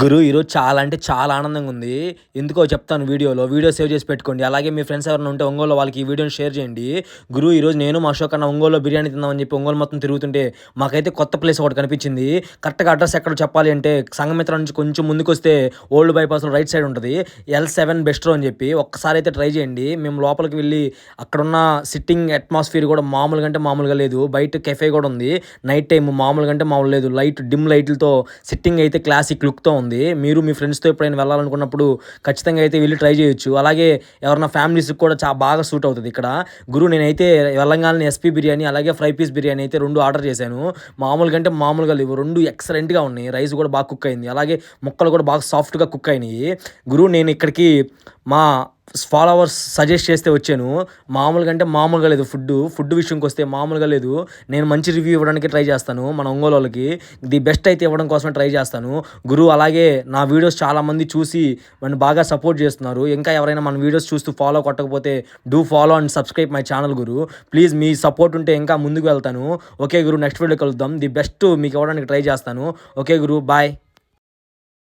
గురు ఈరోజు చాలా అంటే చాలా ఆనందంగా ఉంది. ఎందుకో చెప్తాను వీడియోలో. వీడియో సేవ్ చేసి పెట్టుకోండి. అలాగే మీ ఫ్రెండ్స్ ఎవరైనా ఉంటే ఒంగోలులో వాళ్ళకి ఈ వీడియోని షేర్ చేయండి. గురు ఈరోజు నేను మా అశోక్ అన్న ఒంగోలులో బిర్యానీ తిందామని చెప్పి ఒంగోలు మొత్తం తిరుగుతుంటే మాకైతే కొత్త ప్లేస్ ఒకటి కనిపించింది. కరెక్ట్‌గా అడ్రెస్ ఎక్కడో చెప్పాలి అంటే సంఘమిత్ర నుంచి కొంచెం ముందుకొస్తే ఓల్డ్ బైపాస్‌లో రైట్ సైడ్ ఉంటది. L7 బెస్ట్రో అని చెప్పి ఒక్కసారి అయితే ట్రై చేయండి. మేము లోపలికి వెళ్ళి అక్కడున్న సిట్టింగ్ అట్మాస్ఫియర్ కూడా మామూలుగా అంటే మామూలుగా లేదు. బయట కెఫే కూడా ఉంది. నైట్ టైమ్ మామూలుగా అంటే మామూలు లేదు. డిమ్ లైట్‌లతో సిట్టింగ్ అయితే క్లాసిక్ లుక్‌తో ఉంది. మీరు మీ ఫ్రెండ్స్‌తో ఎప్పుడైనా వెళ్ళాలనుకున్నప్పుడు ఖచ్చితంగా అయితే వెళ్లి ట్రై చేయొచ్చు. అలాగే ఎవరైనా ఫ్యామిలీస్‌కి కూడా బాగా సూట్ అవుతది ఇక్కడ. గురు నేనైతే వెళ్ళంగాల్నే ఎస్పీ బిర్యానీ అలాగే ఫ్రై పీస్ బిర్యానీ అయితే 2 ఆర్డర్ చేశాను. మామూలుగా అంటే మామూలుగా లేవు. 2 ఎక్సలెంట్‌గా ఉన్నాయి. రైస్ కూడా బాగా కుక్ అయింది. అలాగే ముక్కలు కూడా బాగా సాఫ్ట్‌గా కుక్ అయినాయి. గురు నేను ఇక్కడికి మా ఫాలోవర్స్ సజెస్ట్ చేస్తే వచ్చాను. మామూలుగా అంటే మామూలుగా లేదు ఫుడ్ విషయంకొస్తే మామూలుగా లేదు. నేను మంచి రివ్యూ ఇవ్వడానికి ట్రై చేస్తాను మన ఒంగోలోళ్ళకి. ది బెస్ట్ అయితే ఇవ్వడం కోసమే ట్రై చేస్తాను. గురు అలాగే నా వీడియోస్ చాలామంది చూసి నన్ను బాగా సపోర్ట్ చేస్తున్నారు. ఇంకా ఎవరైనా మన వీడియోస్ చూస్తూ ఫాలో కొట్టకపోతే do follow and subscribe my channel గురు. ప్లీజ్ మీ సపోర్ట్ ఉంటే ఇంకా ముందుకు వెళ్తాను. ఓకే గురు, నెక్స్ట్ వీడియో కలుద్దాం. ది బెస్ట్ మీకు ఇవ్వడానికి ట్రై చేస్తాను. ఓకే గురు, బాయ్.